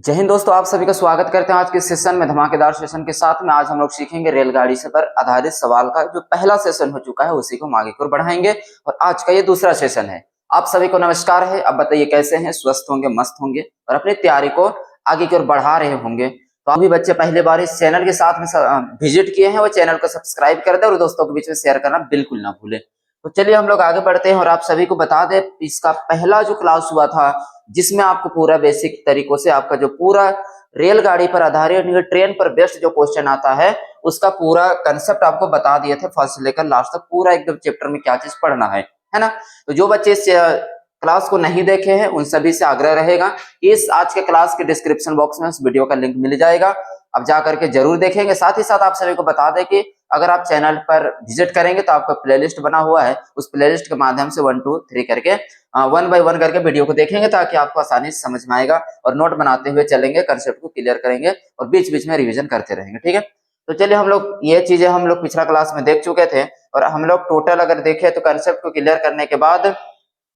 जय हिंद दोस्तों, आप सभी का स्वागत करते हैं आज के सेशन में। धमाकेदार सेशन के साथ में आज हम लोग सीखेंगे रेलगाड़ी से पर आधारित सवाल का जो पहला सेशन हो चुका है उसी को हम आगे की ओर बढ़ाएंगे और आज का ये दूसरा सेशन है। आप सभी को नमस्कार है। अब बताइए कैसे हैं? स्वस्थ होंगे, मस्त होंगे और अपनी तैयारी को आगे की ओर बढ़ा रहे होंगे। तो अभी बच्चे पहले बार इस चैनल के साथ में विजिट किए हैं वो चैनल को सब्सक्राइब कर दे और दोस्तों के बीच में शेयर करना बिल्कुल ना भूले। तो चलिए हम लोग आगे बढ़ते हैं और आप सभी को बता दें इसका पहला जो क्लास हुआ था जिसमें आपको पूरा बेसिक तरीकों से आपका जो पूरा रेलगाड़ी पर आधारित ट्रेन पर बेस्ड जो क्वेश्चन आता है उसका पूरा कंसेप्ट आपको बता दिए थे। फर्स्ट से लेकर लास्ट तक पूरा एकदम चैप्टर में क्या चीज पढ़ना है ना। तो जो बच्चे इस क्लास को नहीं देखे हैं उन सभी से आग्रह रहेगा इस आज के क्लास के डिस्क्रिप्शन बॉक्स में उस वीडियो का लिंक मिल जाएगा। अब जा करके जरूर देखेंगे। साथ ही साथ आप सभी को बता दें कि अगर आप चैनल पर विजिट करेंगे तो आपका प्लेलिस्ट बना हुआ है, उस प्लेलिस्ट के माध्यम से 1 2 3 करके 1 बाय 1 करके वीडियो को देखेंगे ताकि आपको आसानी से समझ में आएगा और नोट बनाते हुए चलेंगे, कंसेप्ट को क्लियर करेंगे और बीच बीच में रिवीजन करते रहेंगे। ठीक है, तो चलिए हम लोग ये चीजें हम लोग पिछला क्लास में देख चुके थे और हम लोग टोटल अगर देखें तो कंसेप्ट को क्लियर करने के बाद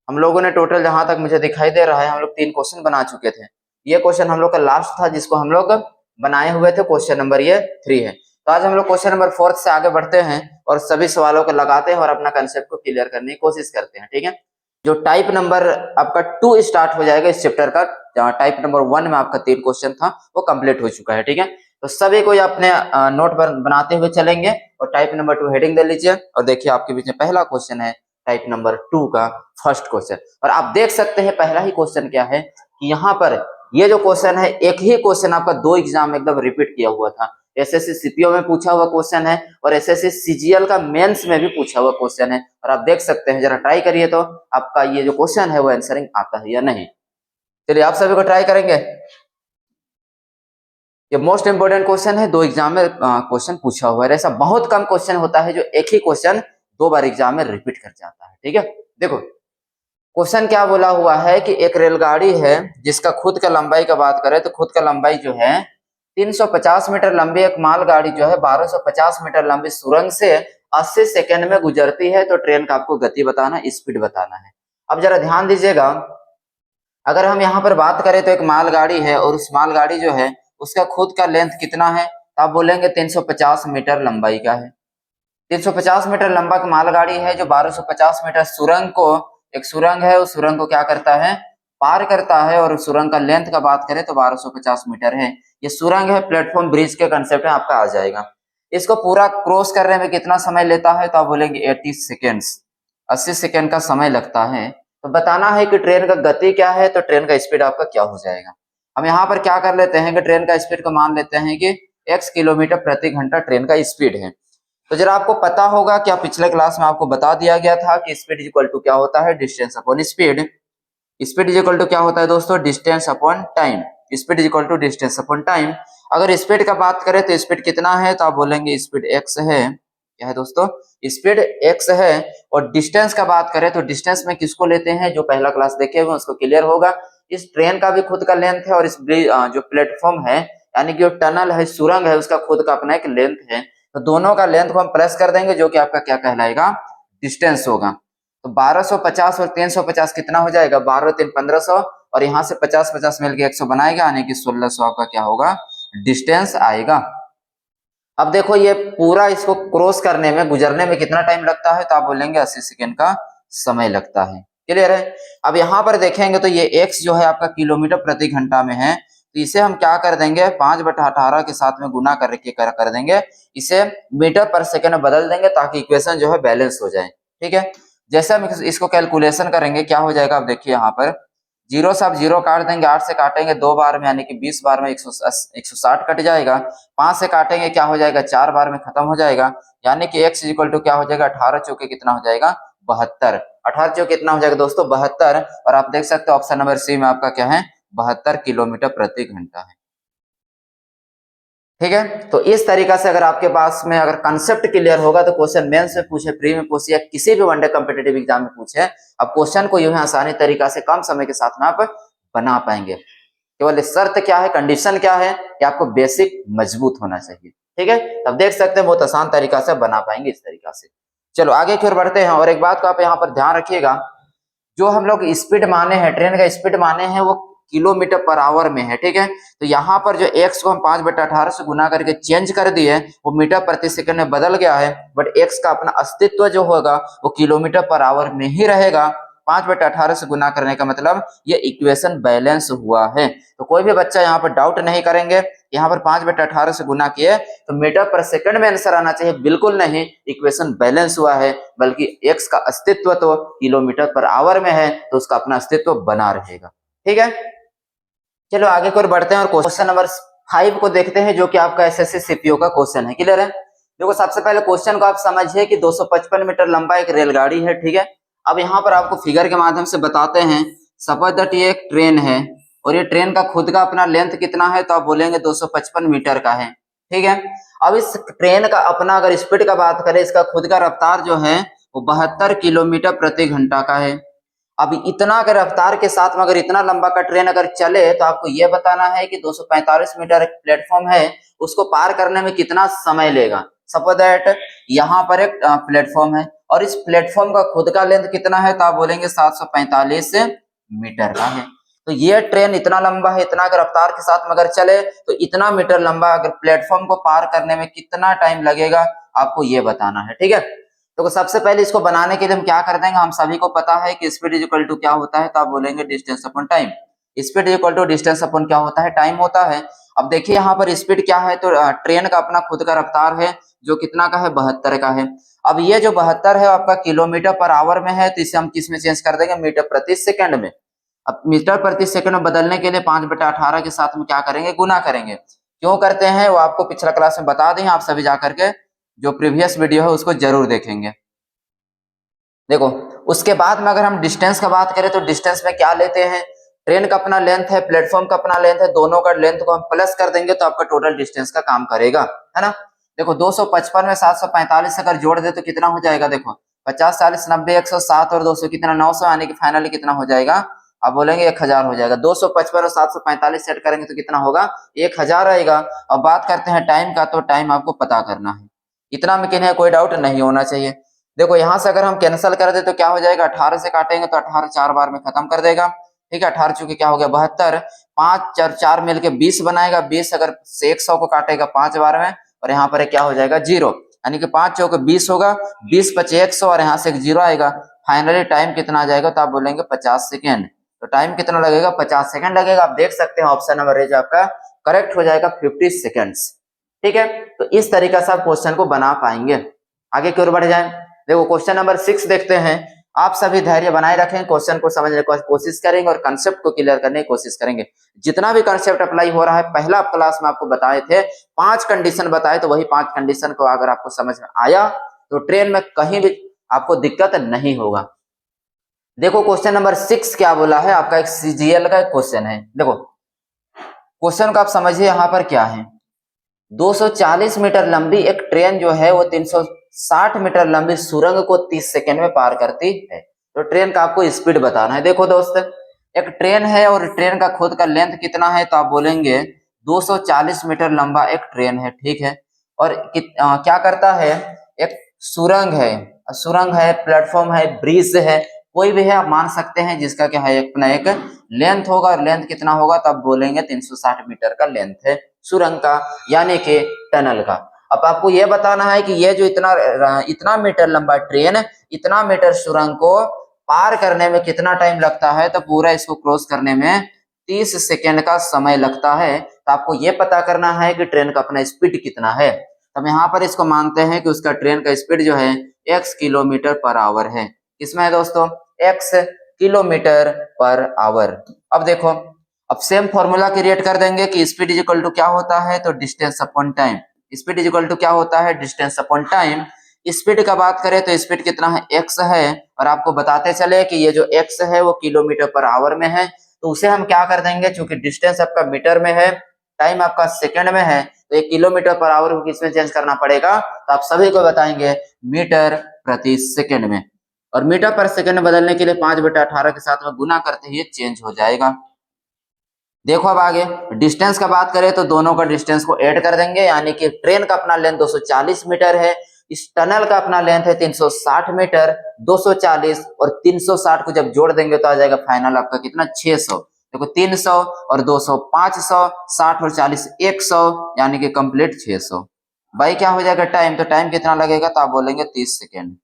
हम लोगों ने टोटल जहां तक मुझे दिखाई दे रहा है हम लोग 3 क्वेश्चन बना चुके थे। ये क्वेश्चन हम लोग का लास्ट था जिसको हम लोग बनाए हुए थे। क्वेश्चन नंबर ये 3 है। तो आज हम लोग क्वेश्चन नंबर 4 से आगे बढ़ते हैं और सभी सवालों को लगाते हैं और अपना कंसेप्ट को क्लियर करने की कोशिश करते हैं। ठीक है, जो टाइप नंबर आपका 2 स्टार्ट हो जाएगा इस चैप्टर का। टाइप नंबर 1 में आपका 3 क्वेश्चन था वो कंप्लीट हो चुका है। ठीक है, तो सभी को अपने नोट बनाते हुए चलेंगे और टाइप नंबर 2 हेडिंग दे लीजिए और देखिए आपके बीच में पहला क्वेश्चन है टाइप नंबर 2 का फर्स्ट क्वेश्चन। और आप देख सकते हैं पहला ही क्वेश्चन क्या है कि यहाँ पर ये जो क्वेश्चन है एक ही क्वेश्चन आपका 2 एग्जाम में एकदम रिपीट किया हुआ था। एसएससी सीपीओ में पूछा हुआ क्वेश्चन है और एसएससी सीजीएल का मेंस में भी पूछा हुआ क्वेश्चन है। और आप देख सकते हैं, जरा ट्राई करिए तो आपका ये जो क्वेश्चन है वो आंसरिंग आता है या नहीं। चलिए आप सभी को ट्राई करेंगे। ये मोस्ट इंपोर्टेंट क्वेश्चन है, 2 एग्जाम में क्वेश्चन पूछा हुआ है। ऐसा बहुत कम क्वेश्चन होता है जो एक ही क्वेश्चन 2 बार एग्जाम में रिपीट कर जाता है। ठीक है, देखो क्वेश्चन क्या बोला हुआ है कि एक रेलगाड़ी है जिसका खुद का लंबाई का बात करें तो खुद का लंबाई जो है 350 मीटर लंबी एक मालगाड़ी जो है 1250 मीटर लंबी सुरंग से 80 सेकंड में गुजरती है। तो ट्रेन का आपको गति बताना, स्पीड बताना है। अब जरा ध्यान दीजिएगा, अगर हम यहाँ पर बात करें तो एक मालगाड़ी है और उस मालगाड़ी जो है उसका खुद का लेंथ कितना है तो आप बोलेंगे 350 मीटर लंबाई का है। 350 मीटर लंबा की मालगाड़ी है जो 1250 मीटर सुरंग को, एक सुरंग है उस सुरंग को क्या करता है, पार करता है। और सुरंग का लेंथ का बात करें तो 1250 मीटर है। ये सुरंग है, प्लेटफॉर्म ब्रिज के कंसेप्ट में आपका आ जाएगा। इसको पूरा क्रॉस करने में कितना समय लेता है तो आप बोलेंगे 80 सेकेंड्स, 80 सेकेंड का समय लगता है। तो बताना है कि ट्रेन का गति क्या है तो ट्रेन का स्पीड आपका क्या हो जाएगा। हम यहाँ पर क्या कर लेते हैं कि ट्रेन का स्पीड को मान लेते हैं कि x किलोमीटर प्रति घंटा ट्रेन का स्पीड है। तो जरा आपको पता होगा कि पिछले क्लास में आपको बता दिया गया था कि स्पीड इज इक्वल टू क्या होता है, distance upon speed. Speed is equal to क्या होता है दोस्तों, distance upon time. Speed is equal to distance upon time. अगर स्पीड का बात करें तो स्पीड कितना है तो आप बोलेंगे स्पीड x है। क्या है दोस्तों, स्पीड x है। और डिस्टेंस का बात करें तो डिस्टेंस में किसको लेते हैं, जो पहला क्लास देखे हुए उसको क्लियर होगा। इस ट्रेन का भी खुद का लेंथ है और इस जो प्लेटफॉर्म है यानी कि जो टनल है, सुरंग है, उसका खुद का अपना एक लेंथ है। तो दोनों का लेंथ को हम प्लस कर देंगे जो कि आपका क्या कहलाएगा, डिस्टेंस होगा। तो 1250 और 350 कितना हो जाएगा, 12 3 1500 और यहाँ से 50 50 मिल के 100 बनाएगा यानी कि 1600 आपका क्या होगा, डिस्टेंस आएगा। अब देखो ये पूरा इसको क्रॉस करने में, गुजरने में कितना टाइम लगता है तो आप बोलेंगे 80 सेकेंड का समय लगता है। क्लियर है। अब यहाँ पर देखेंगे तो ये x जो है आपका किलोमीटर प्रति घंटा में है। तो इसे हम क्या कर देंगे, 5/18 के साथ में गुना करके कर देंगे, इसे मीटर पर सेकेंड बदल देंगे ताकि इक्वेशन जो है बैलेंस हो जाए। ठीक है, जैसे हम इसको कैलकुलेशन करेंगे क्या हो जाएगा, आप देखिए यहाँ पर 0 से आप 0 काट देंगे, 8 से काटेंगे 2 बार में यानी कि 20 बार में 160 कट जाएगा। 5 से काटेंगे क्या हो जाएगा, 4 बार में खत्म हो जाएगा यानी कि x इक्वल टू क्या हो जाएगा, 18 चौके कितना हो जाएगा, 72। 18 चौके कितना हो जाएगा दोस्तों, 72। और आप देख सकते हो ऑप्शन नंबर सी में आपका क्या है, 72 किलोमीटर प्रति घंटा है। ठीक है, तो इस तरीका से अगर आपके पास में अगर कंसेप्ट क्लियर होगा तो क्वेश्चन मेंस में पूछे, प्री में पूछे या किसी भी वनडे कॉम्पिटिटिव एग्जाम में पूछे, अब क्वेश्चन को यूं ही आसानी तरीका से कम समय के साथ में आप बना पाएंगे। केवल शर्त क्या है, कंडीशन क्या है कि आपको बेसिक मजबूत होना चाहिए। ठीक है, अब देख सकते हैं बहुत आसान तरीका से बना पाएंगे इस तरीका से। चलो आगे की ओर बढ़ते हैं और एक बात को आप यहाँ पर ध्यान रखिएगा, जो हम लोग स्पीड माने हैं, ट्रेन का स्पीड माने हैं, वो किलोमीटर पर आवर में है, ठीक है। तो यहाँ पर जो x को हम 5/18 से गुना करके चेंज कर दिए, वो मीटर प्रति सेकंड में बदल गया है, बट x का अपना अस्तित्व जो होगा वो किलोमीटर पर आवर में ही रहेगा। 5/18 से गुना करने का मतलब ये इक्वेशन बैलेंस हुआ है। तो कोई भी बच्चा यहाँ पर डाउट नहीं करेंगे, यहाँ पर 5/18 से गुना किए तो मीटर पर सेकंड में आंसर आना चाहिए, बिल्कुल नहीं, इक्वेशन बैलेंस हुआ है, बल्कि x का अस्तित्व तो किलोमीटर पर आवर में है, तो उसका अपना अस्तित्व बना रहेगा, ठीक है। चलो आगे की ओर बढ़ते हैं और क्वेश्चन नंबर 5 को देखते हैं, जो कि आपका एसएससी सीपीओ का क्वेश्चन है। क्लियर है? देखो सबसे पहले क्वेश्चन को आप समझिए कि 255 मीटर लंबा एक रेलगाड़ी है, ठीक है। अब यहाँ पर आपको फिगर के माध्यम से बताते हैं। सपोज दैट ये एक ट्रेन है और ये ट्रेन का खुद का अपना लेंथ कितना है, तो आप बोलेंगे 255 मीटर का है, ठीक है। अब इस ट्रेन का अपना अगर स्पीड का बात करें, इसका खुद का रफ्तार जो है वो 72 किलोमीटर प्रति घंटा का है। अब इतना अगर रफ्तार के साथ में अगर इतना लंबा का ट्रेन अगर चले, तो आपको ये बताना है कि 245 मीटर एक प्लेटफॉर्म है, उसको पार करने में कितना समय लेगा। सपोज दैट यहाँ पर एक प्लेटफॉर्म है और इस प्लेटफॉर्म का खुद का लेंथ कितना है, तो आप बोलेंगे 745 मीटर का है। तो ये ट्रेन इतना लंबा है, इतना अगर रफ्तार के साथ में अगर चले तो इतना मीटर लंबा अगर प्लेटफॉर्म को पार करने में कितना टाइम लगेगा, आपको ये बताना है, ठीक है। तो सबसे पहले इसको बनाने के लिए हम क्या कर देंगे, हम सभी को पता है कि स्पीड इज इक्वल टू क्या होता है, तो आप बोलेंगे distance upon time. Speed is equal to distance upon क्या होता है, टाइम होता है। अब देखिए यहाँ पर स्पीड क्या है, तो ट्रेन का अपना खुद का रफ्तार है जो कितना का है, 72 का है। अब ये जो 72 है आपका किलोमीटर पर आवर में है, तो इसे हम किस में चेंज कर देंगे, मीटर प्रति सेकंड में। अब मीटर प्रति सेकंड में बदलने के लिए 5/18 के साथ में क्या करेंगे, गुना करेंगे। क्यों करते हैं वो आपको पिछला क्लास में बता दें, आप सभी जाकर के जो प्रीवियस वीडियो है उसको जरूर देखेंगे। देखो उसके बाद में अगर हम डिस्टेंस का बात करें, तो डिस्टेंस में क्या लेते हैं, ट्रेन का अपना लेंथ है, प्लेटफॉर्म का अपना लेंथ है, दोनों का लेंथ को हम प्लस कर देंगे तो आपका टोटल डिस्टेंस का काम करेगा, है ना। देखो 255 में 745 अगर जोड़ दे तो कितना हो जाएगा, देखो 50 40 90 107 और 200 कितना 900, यानी कि फाइनली कितना हो जाएगा, आप बोलेंगे 1000 हो जाएगा। 255 और 745 सेट करेंगे तो कितना होगा, 1000 आएगा। अब बात करते हैं टाइम का, तो टाइम आपको पता करना है, इतना में किन्हें कोई डाउट नहीं होना चाहिए। देखो यहाँ से अगर हम कैंसिल कर दे तो क्या हो जाएगा, 18 से काटेंगे तो 18 4 बार में खत्म कर देगा, ठीक है। 18 चूंकि क्या हो गया 72, 5 और 4 मिलके 20 बनाएगा, 20 अगर से 100 को काटेगा 5 बार में, और यहाँ पर क्या हो जाएगा 0, यानी कि 5 चौके 20 होगा, 20 पचे 100 और यहाँ से एक 0 आएगा। फाइनली टाइम कितना आ जाएगा, तो आप बोलेंगे 50 सेकेंड। तो टाइम कितना लगेगा, 50 सेकंड लगेगा। आप देख सकते हैं ऑप्शन नंबर ए जो आपका करेक्ट हो जाएगा 50 सेकेंड्स, ठीक है। तो इस तरीके से आप क्वेश्चन को बना पाएंगे। आगे की ओर बढ़ जाएं। देखो क्वेश्चन नंबर 6 देखते हैं। आप सभी धैर्य बनाए रखें, क्वेश्चन को समझने की कोशिश करेंगे और कंसेप्ट को क्लियर करने की कोशिश करेंगे। जितना भी कंसेप्ट अप्लाई हो रहा है, पहला क्लास में आपको बताए थे 5 कंडीशन बताए, तो वही 5 कंडीशन को अगर आपको समझ में आया तो ट्रेन में कहीं भी आपको दिक्कत नहीं होगा। देखो क्वेश्चन नंबर 6 क्या बोला है, आपका एक सीजीएल का क्वेश्चन है। देखो क्वेश्चन को आप समझिए, यहाँ पर क्या है, 240 मीटर लंबी एक ट्रेन जो है वो 360 मीटर लंबी सुरंग को 30 सेकंड में पार करती है। तो ट्रेन का आपको स्पीड बताना है। देखो दोस्त, एक ट्रेन है और ट्रेन का खुद का लेंथ कितना है, तो आप बोलेंगे 240 मीटर लंबा एक ट्रेन है, ठीक है। और क्या करता है, एक सुरंग है, प्लेटफॉर्म है, ब्रिज है, कोई भी है आप मान सकते हैं, जिसका क्या है अपना एक लेंथ होगा, और लेंथ कितना होगा, तो आप बोलेंगे 360 मीटर का लेंथ है सुरंग का, यानी कि टनल का। अब आपको यह बताना है कि ये जो इतना मीटर लंबा ट्रेन, इतना मीटर सुरंग को पार करने में कितना टाइम लगता है, तो पूरा इसको क्रॉस करने में 30 सेकेंड का समय लगता है। तो आपको ये पता करना है कि ट्रेन का अपना स्पीड कितना है। तब यहाँ पर इसको मानते हैं कि उसका ट्रेन का स्पीड जो है x किलोमीटर पर आवर है। किसमें है दोस्तों, x किलोमीटर पर आवर। अब देखो, अब सेम फॉर्मूला क्रिएट कर देंगे कि स्पीड इज इक्वल टू क्या होता है, तो distance upon time. Speed is equal to क्या होता है, डिस्टेंस अपॉन टाइम। स्पीड का बात करें तो स्पीड कितना है, x है, और आपको बताते चले कि ये जो x है वो किलोमीटर पर आवर में है, तो उसे हम क्या कर देंगे, चूंकि डिस्टेंस आपका मीटर में है, टाइम आपका सेकंड में है, तो एक किलोमीटर पर आवर को किसमें चेंज करना पड़ेगा, तो आप सभी को बताएंगे मीटर प्रति सेकंड में। और मीटर पर सेकंड बदलने के लिए 5/18 के साथ में गुना करते ही चेंज हो जाएगा। देखो अब आगे डिस्टेंस का बात करें तो दोनों का डिस्टेंस को ऐड कर देंगे, यानी कि ट्रेन का अपना लेंथ 240 मीटर है, इस टनल का अपना लेंथ है 360 मीटर। 240 और 360 को जब जोड़ देंगे तो आ जाएगा फाइनल आपका कितना, 600। देखो 300 और 200 500, 60 और 40 100, यानी कि कंप्लीट 600। भाई क्या हो जाएगा टाइम, तो टाइम कितना लगेगा, तो आप बोलेंगे 30 सेकेंड।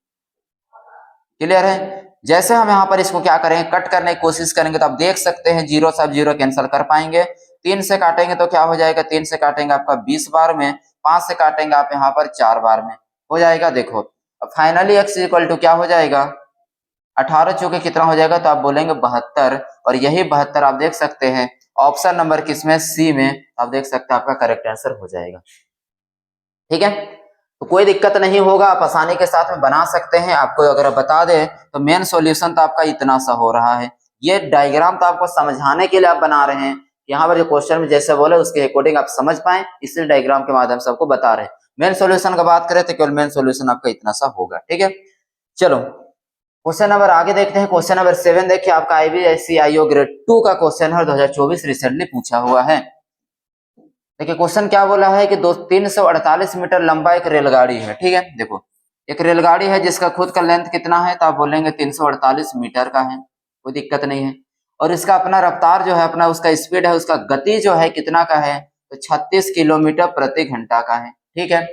क्लियर है। जैसे हम यहाँ पर इसको क्या करेंगे, कट करने की कोशिश करेंगे, तो आप देख सकते हैं जीरो से आप जीरो कैंसिल कर पाएंगे। 3 से काटेंगे तो क्या हो जाएगा, 3 से काटेंगे आपका 20 बार में, 5 से काटेंगे आप यहाँ पर 4 बार में, हो जाएगा। देखो अब फाइनली x इक्वल टू क्या हो जाएगा, 18 चौके कितना हो जाएगा, तो आप बोलेंगे 72। और यही 72 आप देख सकते हैं ऑप्शन नंबर किसमें, सी में, आप देख सकते हैं आपका करेक्ट आंसर हो जाएगा। ठीक है, तो कोई दिक्कत नहीं होगा, आप आसानी के साथ में बना सकते हैं। आपको अगर बता दें तो मेन सॉल्यूशन तो आपका इतना सा हो रहा है। ये डायग्राम तो आपको समझाने के लिए आप बना रहे हैं, यहाँ पर जो क्वेश्चन में जैसे बोले उसके अकॉर्डिंग आप समझ पाए, इसलिए डायग्राम के माध्यम से आपको बता रहे हैं। मेन सॉल्यूशन का बात करें तो केवल मेन सॉल्यूशन आपका इतना सा होगा। ठीक है, चलो क्वेश्चन नंबर आगे देखते हैं। क्वेश्चन नंबर 7 देखिए, आपका IBSCIO ग्रेड 2 का क्वेश्चन है, 2024 रिसेंटली पूछा हुआ है। देखिए क्वेश्चन क्या बोला है कि 348 मीटर लंबा एक रेलगाड़ी है। ठीक है, देखो एक रेलगाड़ी है जिसका खुद का लेंथ कितना है, तो आप बोलेंगे 348 मीटर का है, कोई दिक्कत नहीं है। और इसका अपना रफ्तार जो है, अपना उसका स्पीड है, उसका गति जो है कितना का है, तो 36 किलोमीटर प्रति घंटा का है। ठीक है,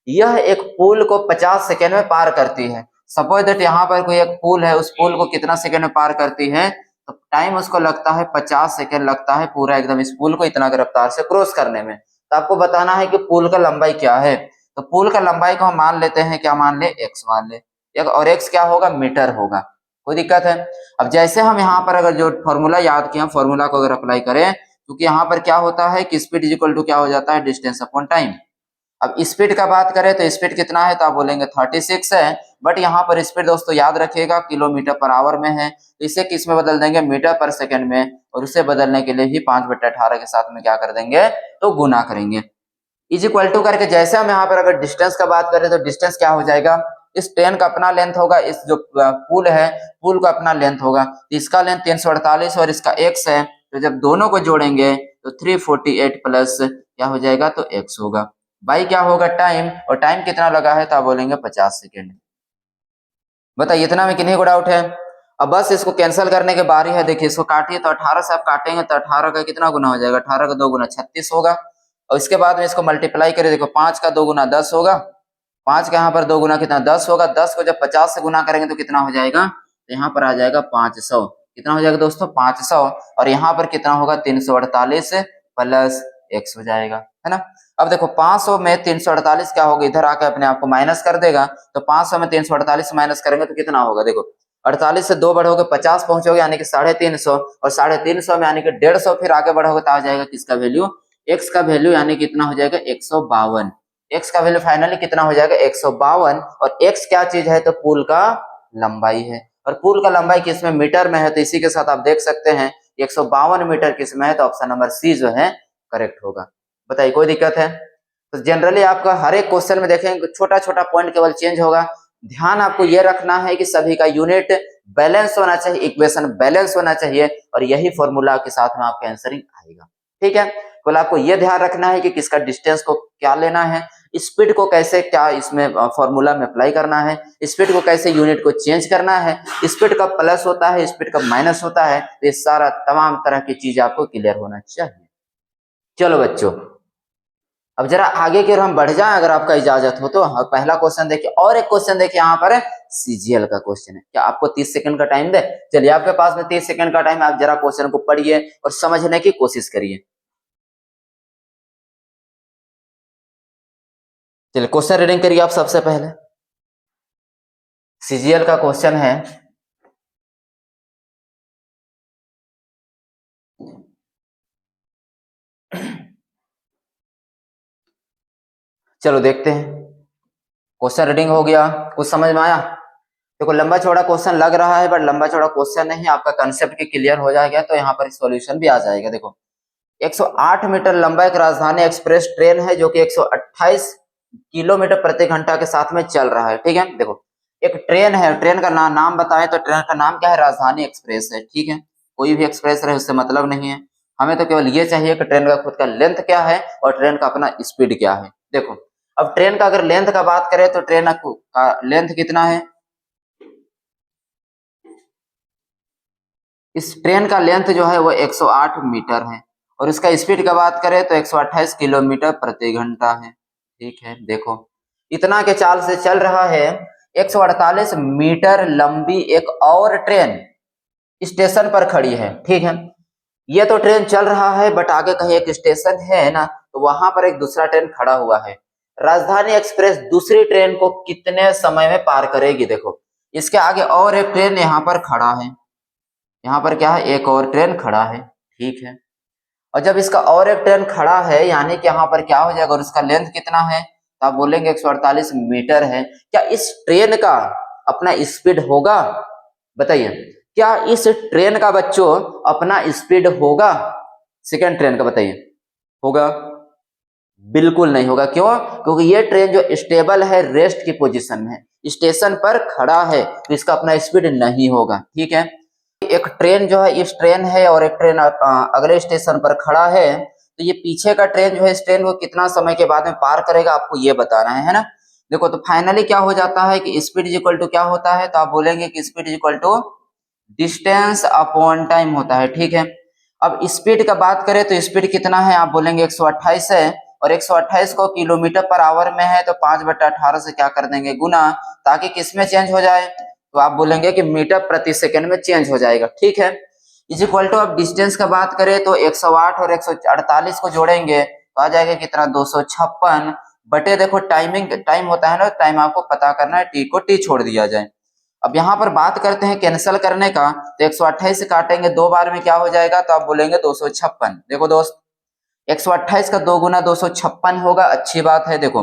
यह एक पुल को 50 सेकेंड में पार करती है। सपोज दैट यहाँ पर कोई एक पुल है, उस पुल को कितना सेकेंड में पार करती है, तो टाइम उसको लगता है 50 सेकेंड लगता है पूरा एकदम इस पुल को इतना की रफ्तार से क्रॉस करने में। तो आपको बताना है कि पुल का लंबाई क्या है। तो पुल का लंबाई को हम मान लेते हैं, क्या मान ले, x मान ले, और x क्या होगा, मीटर होगा, कोई दिक्कत है। अब जैसे हम यहाँ पर अगर जो फॉर्मूला याद किया, फॉर्मूला को अगर अप्लाई करें, क्योंकि यहाँ पर क्या होता है कि स्पीड इज इक्वल टू क्या हो जाता है, डिस्टेंस अपॉन टाइम। अब स्पीड का बात करें तो स्पीड कितना है, तो आप बोलेंगे 36 है, बट यहाँ पर स्पीड दोस्तों याद रखिएगा किलोमीटर पर आवर में है, तो इसे किस में बदल देंगे, मीटर पर सेकंड में, और उसे बदलने के लिए भी 5/18 के साथ में क्या कर देंगे, तो गुना करेंगे। इज इक्वल टू करके जैसे हम यहाँ पर अगर डिस्टेंस का बात करें तो डिस्टेंस क्या हो जाएगा, इस ट्रेन का अपना लेंथ होगा, इस जो पुल है पुल का अपना लेंथ होगा, तो इसका लेंथ 348 और इसका x है, तो जब दोनों को जोड़ेंगे तो 348 प्लस क्या हो जाएगा, तो x होगा। बाई क्या होगा, टाइम, और टाइम कितना लगा है, तो आप बोलेंगे 50 सेकेंड। बताइए इतना में किन्हीं को डाउट है। अब बस इसको कैंसिल करने के बारी है। देखिए इसको काटिए तो 18 से आप काटेंगे तो 18 का कितना गुना हो जाएगा, 18 का 2 गुना 36 होगा। और इसके बाद में इसको मल्टीप्लाई करें, देखो 5 का 2 गुना 10 होगा, 5 का यहाँ पर 2 गुना कितना 10 होगा, 10 को जब 50 से गुना करेंगे तो कितना हो जाएगा, तो यहाँ पर आ जाएगा 500। कितना हो जाएगा दोस्तों, 500, और यहाँ पर कितना होगा 348 प्लस x हो जाएगा, है ना। अब देखो 500 में 348 क्या होगा, इधर आकर अपने आप को माइनस कर देगा, तो 500 में 348 माइनस करेंगे तो कितना होगा, देखो 48 से 2 बढ़ोगे 50 पहुंचोगे यानी कि 350, और 350 में यानी कि 150 फिर आगे बढ़ोगे तो आ जाएगा किसका वैल्यू, x का वैल्यू, यानी कितना हो जाएगा 152। x का वैल्यू फाइनली कितना हो जाएगा 152, और x क्या चीज है, तो पुल का लंबाई है, और पुल का लंबाई किसमें, मीटर में है, तो इसी के साथ आप देख सकते हैं 152 मीटर किसमें है, तो ऑप्शन नंबर सी जो है करेक्ट होगा। बताइए कोई दिक्कत है। तो जनरली आपका हर एक क्वेश्चन में देखेंगे छोटा छोटा पॉइंट केवल चेंज होगा। ध्यान आपको यह रखना है कि सभी का यूनिट बैलेंस होना चाहिए, इक्वेशन बैलेंस होना चाहिए, और यही फॉर्मूला के साथ में आपका आंसरिंग आएगा। ठीक है, केवल आपको यह ध्यान रखना है कि किसका डिस्टेंस को क्या लेना है, स्पीड को कैसे क्या इसमें फॉर्मूला में अप्लाई करना है, स्पीड को कैसे यूनिट को चेंज करना है, स्पीड कब प्लस होता है, स्पीड कब माइनस होता है, ये सारा तमाम तरह की चीज आपको क्लियर होना चाहिए। चलो बच्चों अब जरा आगे की ओर हम बढ़ जाएं, अगर आपका इजाजत हो तो। पहला क्वेश्चन देखिए, और एक क्वेश्चन देखिए यहाँ पर सीजीएल का क्वेश्चन है। क्या आपको 30 सेकंड का टाइम दे, चलिए आपके पास में 30 सेकंड का टाइम, आप जरा क्वेश्चन को पढ़िए और समझने की कोशिश करिए। चलिए क्वेश्चन रीडिंग करिए आप सबसे पहले। सीजीएल का क्वेश्चन है, चलो देखते हैं। क्वेश्चन रीडिंग हो गया, कुछ समझ में आया। देखो लंबा चौड़ा क्वेश्चन लग रहा है, बट लंबा चौड़ा क्वेश्चन नहीं, आपका कंसेप्ट की क्लियर हो जाएगा तो यहाँ पर सॉल्यूशन भी आ जाएगा। देखो 108 मीटर लंबा एक राजधानी एक्सप्रेस ट्रेन है जो कि 128 किलोमीटर प्रति घंटा के साथ में चल रहा है। ठीक है, देखो एक ट्रेन है, ट्रेन का नाम बताएं तो ट्रेन का नाम क्या है, राजधानी एक्सप्रेस है। ठीक है, कोई भी एक्सप्रेस रहे उससे मतलब नहीं है, हमें तो केवल ये चाहिए कि ट्रेन का खुद का लेंथ क्या है और ट्रेन का अपना स्पीड क्या है। देखो अब ट्रेन का अगर लेंथ का बात करें तो ट्रेन का लेंथ कितना है, इस ट्रेन का लेंथ जो है वो 108 मीटर है और इसका स्पीड का बात करें तो 128 किलोमीटर प्रति घंटा है। ठीक है, देखो इतना के चाल से चल रहा है। 148 मीटर लंबी एक और ट्रेन स्टेशन पर खड़ी है। ठीक है, ये तो ट्रेन चल रहा है बट आगे कहीं एक स्टेशन है ना, तो वहां पर एक दूसरा ट्रेन खड़ा हुआ है। राजधानी एक्सप्रेस दूसरी ट्रेन को कितने समय में पार करेगी? देखो इसके आगे और एक ट्रेन यहाँ पर खड़ा है, यहाँ पर क्या है, एक और ट्रेन खड़ा है। ठीक है, और जब इसका और एक ट्रेन खड़ा है यानी कि यहाँ पर क्या हो जाएगा, और उसका लेंथ कितना है, तो आप बोलेंगे 148 मीटर है। क्या इस ट्रेन का अपना स्पीड होगा? बताइए, क्या इस ट्रेन का बच्चों अपना स्पीड होगा? सेकेंड ट्रेन का बताइए, होगा? बिल्कुल नहीं होगा। क्यों? क्योंकि ये ट्रेन जो स्टेबल है, रेस्ट की पोजीशन में है, स्टेशन पर खड़ा है, तो इसका अपना स्पीड नहीं होगा। ठीक है, एक ट्रेन जो है, इस ट्रेन है और एक ट्रेन अगले स्टेशन पर खड़ा है, तो ये पीछे का ट्रेन जो है इस ट्रेन को कितना समय के बाद में पार करेगा, आपको ये बताना है ना। देखो तो फाइनली क्या हो जाता है कि स्पीड इज इक्वल टू क्या होता है, तो आप बोलेंगे कि speed is equal to distance upon time होता है। ठीक है, अब स्पीड का बात करें तो स्पीड कितना है, आप बोलेंगे 128 है, और 128 को किलोमीटर पर आवर में है तो 5/18 से क्या कर देंगे, गुना, ताकि किस में चेंज हो जाए, तो आप बोलेंगे कि मीटर प्रति सेकंड में चेंज हो जाएगा। ठीक है, इज इक्वल टू, अब डिस्टेंस का बात करें तो 108 और 148 को जोड़ेंगे तो आ जाएगा कितना, 256 बटे, देखो टाइम होता है ना, टाइम आपको पता करना है, टी को टी छोड़ दिया जाए। अब यहाँ पर बात करते हैं कैंसिल करने का, तो 128 से काटेंगे 2 बार में क्या हो जाएगा, तो आप बोलेंगे 256। देखो दोस्त 128 का 2 गुना 256 होगा, अच्छी बात है। देखो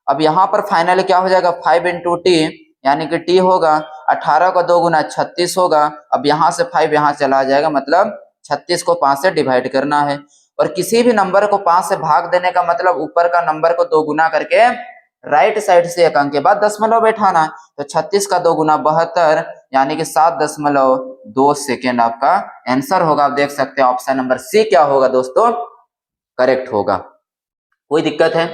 अब यहाँ पर फाइनली क्या हो जाएगा, 5 इंटू टी यानी कि टी होगा, 18 का 2 गुना 36 होगा। अब यहाँ से 5 यहाँ चला जाएगा, मतलब 36 को 5 से डिवाइड करना है, और किसी भी नंबर को 5 से भाग देने का मतलब ऊपर का नंबर को 2 गुना करके राइट साइड से एक अंक के बाद दशमलव बैठाना। तो 36 का 2 गुना 72 यानी कि 7.2 सेकेंड आपका आंसर होगा। आप देख सकते हैं ऑप्शन नंबर सी क्या होगा दोस्तों, करेक्ट होगा। कोई दिक्कत है?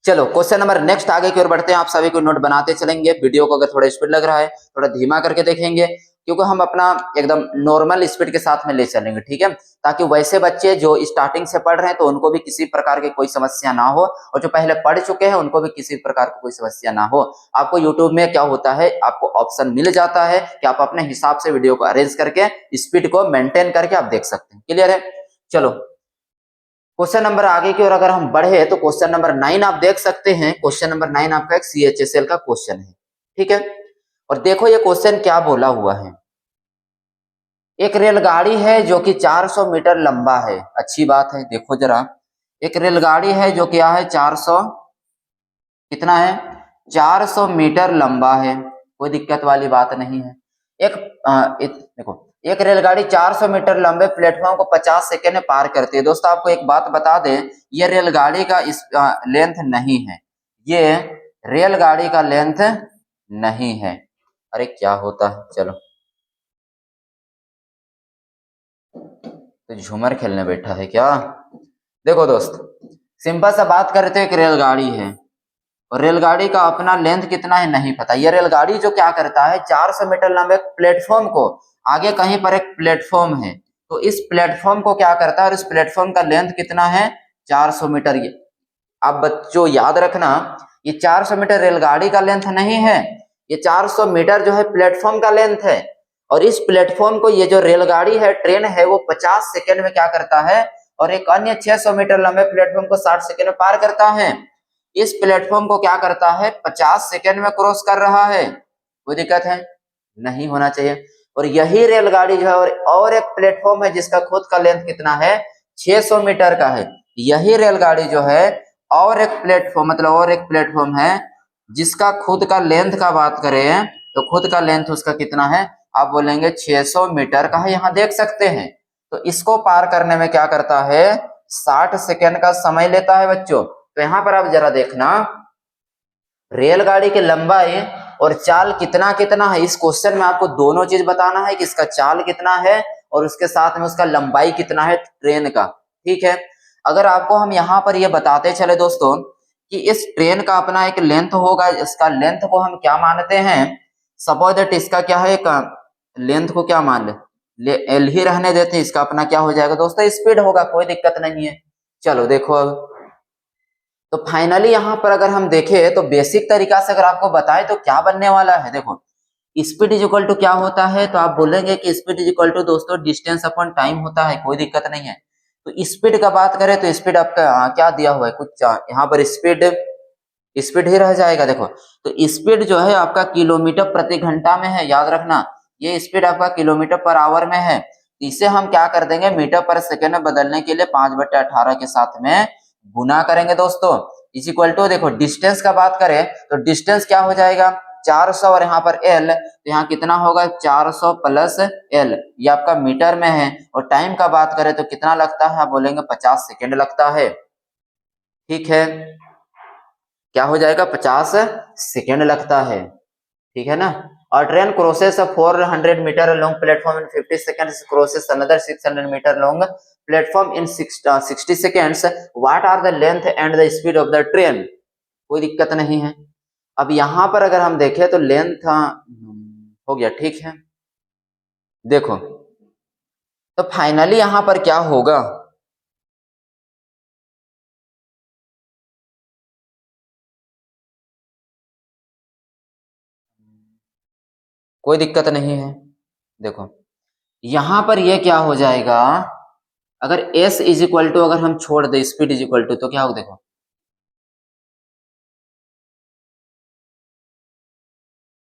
चलो क्वेश्चन नंबर नेक्स्ट आगे की ओर बढ़ते हैं। आप सभी को नोट बनाते चलेंगे, वीडियो को अगर थोड़ा स्पीड लग रहा है थोड़ा धीमा करके देखेंगे, क्योंकि हम अपना एकदम नॉर्मल स्पीड के साथ में ले चलेंगे। ठीक है, ताकि वैसे बच्चे जो स्टार्टिंग से पढ़ रहे हैं तो उनको भी किसी प्रकार की कोई समस्या ना हो, और जो पहले पढ़ चुके हैं उनको भी किसी प्रकार की कोई समस्या ना हो। आपको यूट्यूब में क्या होता है, आपको ऑप्शन मिल जाता है कि आप अपने हिसाब से वीडियो को अरेंज करके स्पीड को मेंटेन करके आप देख सकते हैं। क्लियर है? चलो क्वेश्चन नंबर आगे की ओर अगर हम बढ़े तो क्वेश्चन नंबर 9 आप देख सकते हैं। क्वेश्चन नंबर 9 आपका एक CHSL का क्वेश्चन है। ठीक है, और देखो ये क्वेश्चन क्या बोला हुआ है। एक रेलगाड़ी है जो कि 400 मीटर लंबा है, अच्छी बात है। देखो जरा, एक रेलगाड़ी है जो क्या है 400, कितना है, 400 मीटर लंबा है, कोई दिक्कत वाली बात नहीं है। देखो एक रेलगाड़ी 400 मीटर लंबे प्लेटफॉर्म को 50 सेकेंड में पार करती है। दोस्तों आपको एक बात बता दें, ये रेलगाड़ी का लेंथ नहीं है, ये रेलगाड़ी का लेंथ नहीं है। अरे क्या होता है, चलो तो झूमर खेलने बैठा है क्या? देखो दोस्त सिंपल सा बात करते हैं, एक रेलगाड़ी है और रेलगाड़ी का अपना लेंथ कितना है नहीं पता। ये रेलगाड़ी जो क्या करता है, 400 मीटर लंबे प्लेटफॉर्म को, आगे कहीं पर एक प्लेटफॉर्म है, तो इस प्लेटफॉर्म को क्या करता है, और इस प्लेटफॉर्म का लेंथ कितना है, 400 मीटर। ये आप बच्चों याद रखना, ये 400 मीटर रेलगाड़ी का लेंथ नहीं है, ये 400 मीटर जो है प्लेटफॉर्म का लेंथ है। और इस प्लेटफॉर्म को ये जो रेलगाड़ी है, ट्रेन है, वो 50 सेकेंड में क्या करता है, और एक अन्य 600 मीटर लंबे प्लेटफॉर्म को 60 सेकेंड में पार करता है। इस प्लेटफॉर्म को क्या करता है, 50 सेकेंड में क्रॉस कर रहा है। कोई दिक्कत है? नहीं होना चाहिए। और यही रेलगाड़ी जो है और एक प्लेटफॉर्म है जिसका खुद का लेंथ कितना है, 600 मीटर का है। यही रेलगाड़ी जो है और एक प्लेटफॉर्म, मतलब और एक प्लेटफॉर्म है जिसका खुद का लेंथ का बात करें तो खुद का लेंथ उसका कितना है, आप बोलेंगे 600 मीटर का है। यहाँ देख सकते हैं, तो इसको पार करने में क्या करता है, 60 सेकेंड का समय लेता है बच्चों। तो यहाँ पर आप जरा देखना, रेलगाड़ी की लंबाई और चाल कितना कितना है। इस क्वेश्चन में आपको दोनों चीज बताना है कि इसका चाल कितना है और उसके साथ में उसका लंबाई कितना है ट्रेन का। ठीक है, अगर आपको हम यहाँ पर ये बताते चले दोस्तों कि इस ट्रेन का अपना एक लेंथ होगा, इसका लेंथ को हम क्या मानते हैं, सपोज दैट इसका क्या है, एक लेंथ को क्या मान ले, एल ही रहने देते हैं, इसका अपना क्या हो जाएगा दोस्तों स्पीड होगा, कोई दिक्कत नहीं है। चलो देखो अब, तो फाइनली यहाँ पर अगर हम देखें तो बेसिक तरीका से अगर आपको बताएं तो क्या बनने वाला है, देखो स्पीड इज इक्वल टू क्या होता है, तो आप बोलेंगे कि स्पीड इज इक्वल टू दोस्तों डिस्टेंस अपॉन टाइम होता है, कोई दिक्कत नहीं है। तो स्पीड का बात करें तो स्पीड आपका क्या दिया हुआ है, कुछ यहाँ पर स्पीड स्पीड ही रह जाएगा। देखो तो स्पीड जो है आपका किलोमीटर प्रति घंटा में है, याद रखना ये स्पीड आपका किलोमीटर पर आवर में है। इसे हम क्या कर देंगे मीटर पर सेकेंड में बदलने के लिए 5/18 के साथ में गुना करेंगे दोस्तों। इज इक्वल टू देखो डिस्टेंस का बात करें तो डिस्टेंस क्या हो जाएगा 400 और यहाँ पर एल, तो यहाँ कितना होगा 400 प्लस एल, ये आपका मीटर में है। और टाइम का बात करें तो कितना लगता है, आप बोलेंगे 50 सेकेंड लगता है। ठीक है, क्या हो जाएगा 50 सेकेंड लगता है, ठीक है ना। और train crosses 400 meter long platform in 50 seconds, crosses another 600 meter long platform in 60 seconds, what are the length and the speed of the train, कोई दिक्कत नहीं है। अब यहाँ पर अगर हम देखें तो लेंथ हो गया, ठीक है। देखो तो फाइनली यहाँ पर क्या होगा, कोई दिक्कत नहीं है। देखो यहाँ पर ये क्या हो जाएगा, अगर s इज इक्वल टू अगर हम छोड़ दे स्पीड इज इक्वल टू तो क्या होगा, देखो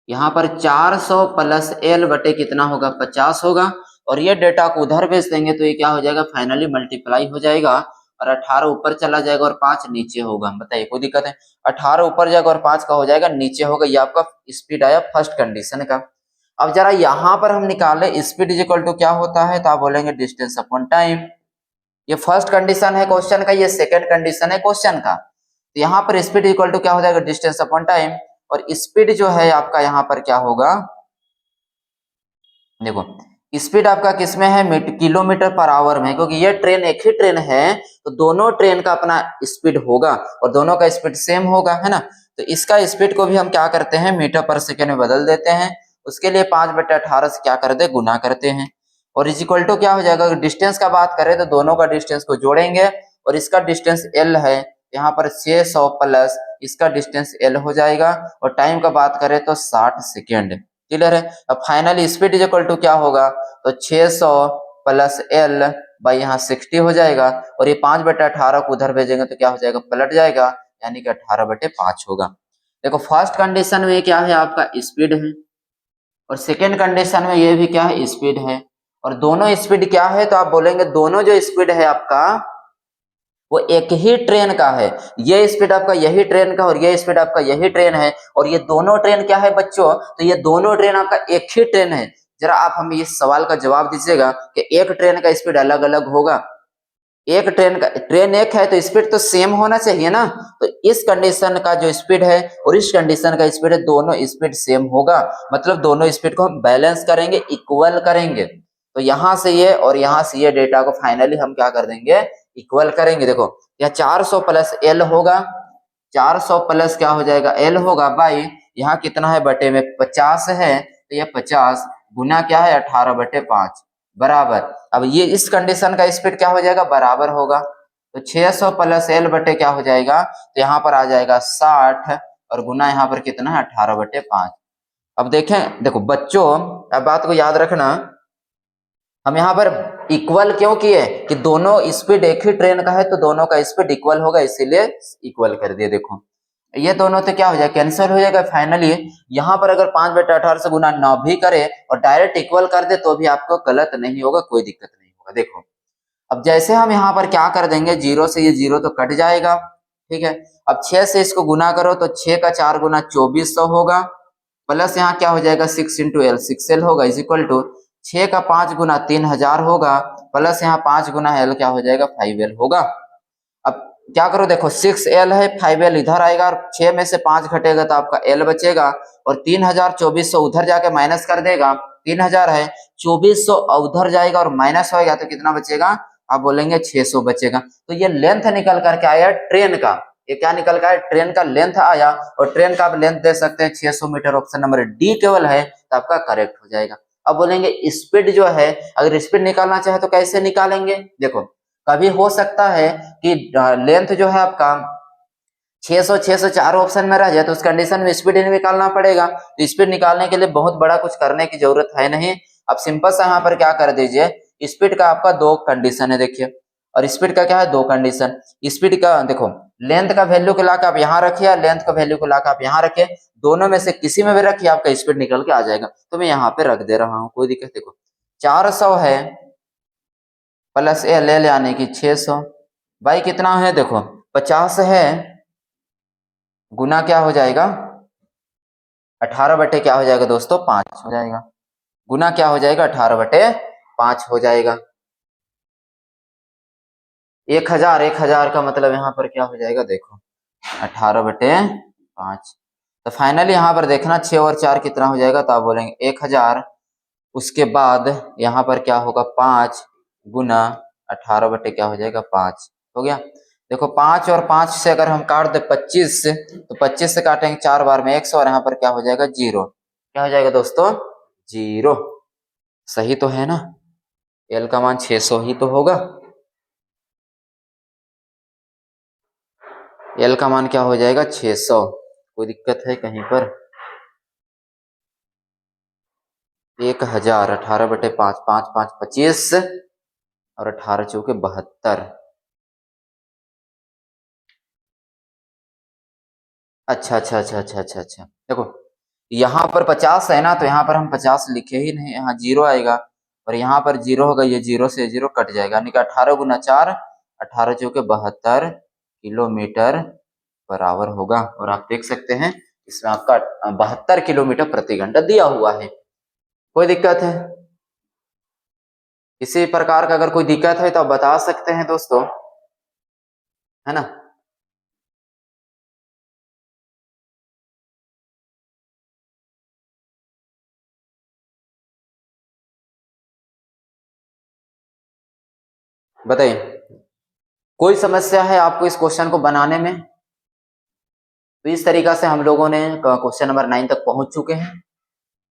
यहाँ पर 400 प्लस एल बटे कितना होगा 50 होगा। और ये डेटा को उधर भेज देंगे तो ये क्या हो जाएगा फाइनली मल्टीप्लाई हो जाएगा, और 18 ऊपर चला जाएगा और 5 नीचे होगा। बताइए कोई दिक्कत है, 18 ऊपर जाएगा और 5 का हो जाएगा नीचे होगा, ये आपका स्पीड आया फर्स्ट कंडीशन का। अब जरा यहाँ पर हम निकाले स्पीड इज इक्वल टू क्या होता है, तो आप बोलेंगे डिस्टेंस अपॉन टाइम। ये फर्स्ट कंडीशन है क्वेश्चन का, ये सेकंड कंडीशन है क्वेश्चन का। तो यहाँ पर स्पीड इक्वल टू क्या हो जाएगा डिस्टेंस अपॉन टाइम, और स्पीड जो है आपका यहाँ पर क्या होगा, देखो स्पीड आपका किसमें है किलोमीटर पर आवर में, क्योंकि ये ट्रेन एक ही ट्रेन है तो दोनों ट्रेन का अपना स्पीड होगा और दोनों का स्पीड सेम होगा, है ना। तो इसका स्पीड को भी हम क्या करते हैं मीटर पर सेकेंड में बदल देते हैं, उसके लिए 5/18 से क्या कर दे गुना करते हैं। और इज इक्वल टू क्या हो जाएगा, अगर डिस्टेंस का बात करें तो दोनों का डिस्टेंस को जोड़ेंगे, और इसका डिस्टेंस एल है, यहाँ पर 600 प्लस इसका डिस्टेंस एल हो जाएगा, और टाइम का बात करें तो 60 सेकेंड। क्लियर है। अब finally speed is equal to क्या होगा, तो 600 प्लस एल बाई यहाँ 60 हो जाएगा, और ये 5/18 को उधर भेजेंगे तो क्या हो जाएगा पलट जाएगा, यानी कि 18/5 होगा। देखो फर्स्ट कंडीशन में क्या है आपका स्पीड है, और सेकेंड कंडीशन में ये भी क्या है स्पीड है, और दोनों स्पीड क्या है, तो आप बोलेंगे दोनों जो स्पीड है आपका वो एक ही ट्रेन का है। ये स्पीड आपका यही ट्रेन का और ये स्पीड आपका यही ट्रेन है, और ये दोनों ट्रेन क्या है बच्चों, तो ये दोनों ट्रेन आपका एक ही ट्रेन है। जरा आप हमें इस सवाल का जवाब दीजिएगा कि एक ट्रेन का स्पीड अलग अलग होगा, एक ट्रेन एक है तो स्पीड तो सेम होना चाहिए ना। तो इस कंडीशन का जो स्पीड है और इस कंडीशन का स्पीड है दोनों स्पीड सेम होगा, मतलब दोनों स्पीड को हम बैलेंस करेंगे, इक्वल करेंगे। तो यहां से ये और यहां से ये डेटा को फाइनली हम क्या कर देंगे इक्वल करेंगे। देखो यह 400 प्लस एल होगा, 400 प्लस क्या हो जाएगा एल होगा बाई यहाँ कितना है बटे में 50 है, तो यह 50 गुना क्या है 18/5 बराबर। अब ये इस कंडीशन का स्पीड क्या हो जाएगा बराबर होगा, तो 600 प्लस एल बटे क्या हो जाएगा, तो यहाँ पर आ जाएगा 60 और गुना यहाँ पर कितना है 18/5। अब देखें देखो बच्चों अब बात को याद रखना, हम यहाँ पर इक्वल क्यों किए कि दोनों स्पीड एक ही ट्रेन का है तो दोनों का स्पीड इक्वल होगा, इसीलिए इक्वल कर दिए। देखो ये दोनों तो क्या हो जाएगा कैंसिल हो जाएगा। फाइनली यहाँ पर अगर 5/18 से गुना ना भी करे और डायरेक्ट इक्वल कर दे तो भी आपको गलत नहीं होगा, कोई दिक्कत नहीं होगा। देखो अब जैसे हम यहाँ पर क्या कर देंगे, जीरो से ये जीरो तो कट जाएगा, ठीक है। अब 6 से इसको गुना करो तो 6 का 4 गुना 2400 होगा, प्लस यहाँ क्या हो जाएगा 6 इंटू एल 6L होगा, इज इक्वल टू 6 का 5 गुना 3000 होगा, प्लस यहाँ 5 गुना एल क्या हो जाएगा 5L होगा। अब क्या करो देखो 6L है 5L इधर आएगा, और 6 में से 5 घटेगा तो आपका L बचेगा, और 3000 उधर जाके माइनस कर देगा, 3000 है 2400 उधर जाएगा और माइनस होएगा तो कितना बचेगा, आप बोलेंगे 600 बचेगा। तो ये लेंथ निकल करके आया ट्रेन का, ये क्या निकल का है ट्रेन का लेंथ आया, और ट्रेन का आप लेंथ दे सकते हैं 600 मीटर, ऑप्शन नंबर डी केवल है तो आपका करेक्ट हो जाएगा। अब बोलेंगे स्पीड जो है, अगर स्पीड निकालना चाहे तो कैसे निकालेंगे? देखो, कभी हो सकता है कि लेंथ जो है आपका 600 चार ऑप्शन में रह जाए, तो उस कंडीशन में स्पीड निकालना पड़ेगा। तो स्पीड निकालने के लिए बहुत बड़ा कुछ करने की जरूरत है नहीं। अब सिंपल सा यहाँ पर क्या कर दीजिए, स्पीड का आपका दो कंडीशन है, देखिए, और स्पीड का क्या है, दो कंडीशन। स्पीड का देखो, लेंथ का वैल्यू को लाकर आप यहाँ रखिए, लेंथ का वैल्यू को लाकर आप यहाँ रखिए, दोनों में से किसी में भी रखिए, आपका स्पीड निकल के आ जाएगा। तो मैं यहाँ पे रख दे रहा हूँ, कोई दिक्कत। देखो 400 है प्लस एल एल यानी कि 600 बाई कितना है, देखो 50 है, गुना क्या हो जाएगा 18 बटे क्या हो जाएगा दोस्तों, 5 हो जाएगा। गुना क्या हो जाएगा 18 बटे 5 हो जाएगा। 1000 का मतलब यहाँ पर क्या हो जाएगा, देखो 18 बटे 5। तो फाइनली यहाँ पर देखना 6 और 4 कितना हो जाएगा, तो आप बोलेंगे 1000, उसके बाद यहाँ पर क्या होगा 5 गुना 18 बटे क्या हो जाएगा 5 हो गया। देखो 5 और 5 से अगर हम काट दे 25 से, तो 25 से काटेंगे 4 बार में 100, और यहाँ पर क्या हो जाएगा 0। क्या हो जाएगा दोस्तों, 0। सही तो है ना, एल का मान 600 ही तो होगा। एल का मान क्या हो जाएगा 600। कोई दिक्कत है कहीं पर? 1000, 18 बटे 5, 5 5 25, और 18 चौके 72। अच्छा अच्छा अच्छा अच्छा अच्छा अच्छा, देखो यहाँ पर 50 है ना, तो यहाँ पर हम 50 लिखे ही नहीं, यहाँ 0 आएगा, और यहाँ पर 0 होगा, ये 0 से 0 कट जाएगा, यानी कि 18 गुना 4, 18 चौके 72 किलोमीटर बराबर होगा। और आप देख सकते हैं इसमें आपका 72 किलोमीटर प्रति घंटा दिया हुआ है। कोई दिक्कत है? इसी प्रकार का अगर कोई दिक्कत है तो आप बता सकते हैं दोस्तों, है ना। बताइए, कोई समस्या है आपको इस क्वेश्चन को बनाने में? तो इस तरीका से हम लोगों ने क्वेश्चन नंबर 9 तक पहुंच चुके हैं,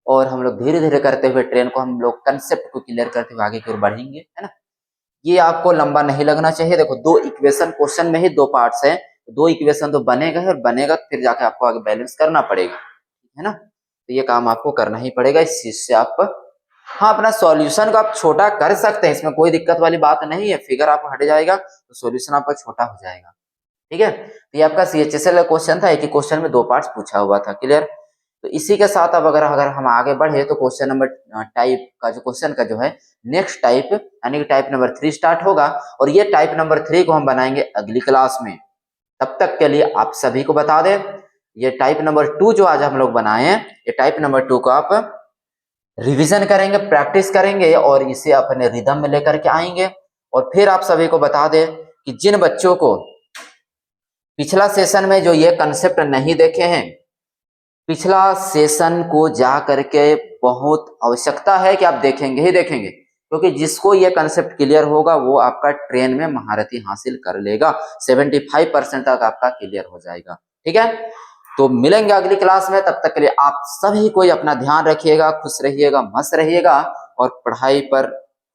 और हम लोग धीरे धीरे करते हुए ट्रेन को, हम लोग कंसेप्ट को क्लियर करते हुए आगे की ओर बढ़ेंगे, है ना। ये आपको लंबा नहीं लगना चाहिए। देखो 2 इक्वेशन, क्वेश्चन में ही 2 पार्ट्स है, 2 इक्वेशन तो बनेगा है, और बनेगा फिर जाके आपको आगे बैलेंस करना पड़ेगा, है ना। तो ये काम आपको करना ही पड़ेगा। इस चीज से आप, हाँ, अपना सॉल्यूशन को आप छोटा कर सकते हैं, इसमें कोई दिक्कत वाली बात नहीं है। फिगर आप हट जाएगा तो सॉल्यूशन आपका छोटा हो जाएगा, ठीक है। तो ये आपका CHSL का क्वेश्चन था, एक ही क्वेश्चन में 2 पार्ट्स पूछा हुआ था, क्लियर। तो इसी के साथ अब अगर हम आगे बढ़े तो क्वेश्चन नंबर टाइप का जो क्वेश्चन का जो है नेक्स्ट टाइप, यानी कि टाइप नंबर 3 स्टार्ट होगा, और ये टाइप नंबर 3 को हम बनाएंगे अगली क्लास में। तब तक के लिए आप सभी को बता दें, ये टाइप नंबर 2 जो आज हम लोग बनाए हैं, ये टाइप नंबर 2 को आप रिवीजन करेंगे, प्रैक्टिस करेंगे, और इसे अपने रिदम में लेकर के आएंगे। और फिर आप सभी को बता दें कि जिन बच्चों को पिछला सेशन में जो ये कंसेप्ट नहीं देखे हैं, पिछला सेशन को जा करके बहुत आवश्यकता है कि आप देखेंगे ही देखेंगे, क्योंकि जिसको ये कंसेप्ट क्लियर होगा वो आपका ट्रेन में महारथी हासिल कर लेगा, 75% तक आपका क्लियर हो जाएगा, ठीक है। तो मिलेंगे अगली क्लास में, तब तक के लिए आप सभी कोई अपना ध्यान रखिएगा, खुश रहिएगा, मस्त रहिएगा, और पढ़ाई पर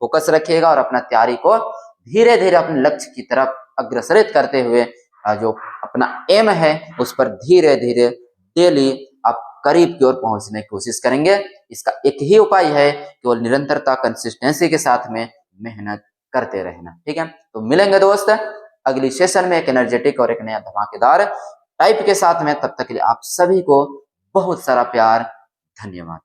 फोकस रखिएगा, और अपना तैयारी को धीरे धीरे अपने लक्ष्य की तरफ अग्रसरित करते हुए जो अपना एम है उस पर धीरे धीरे डेली आप करीब की ओर पहुंचने की कोशिश करेंगे। इसका एक ही उपाय है, केवल निरंतरता, कंसिस्टेंसी के साथ में मेहनत करते रहना, ठीक है। तो मिलेंगे दोस्त अगली सेशन में एक एनर्जेटिक और एक नया धमाकेदार टाइप के साथ में। तब तक के लिए आप सभी को बहुत सारा प्यार, धन्यवाद।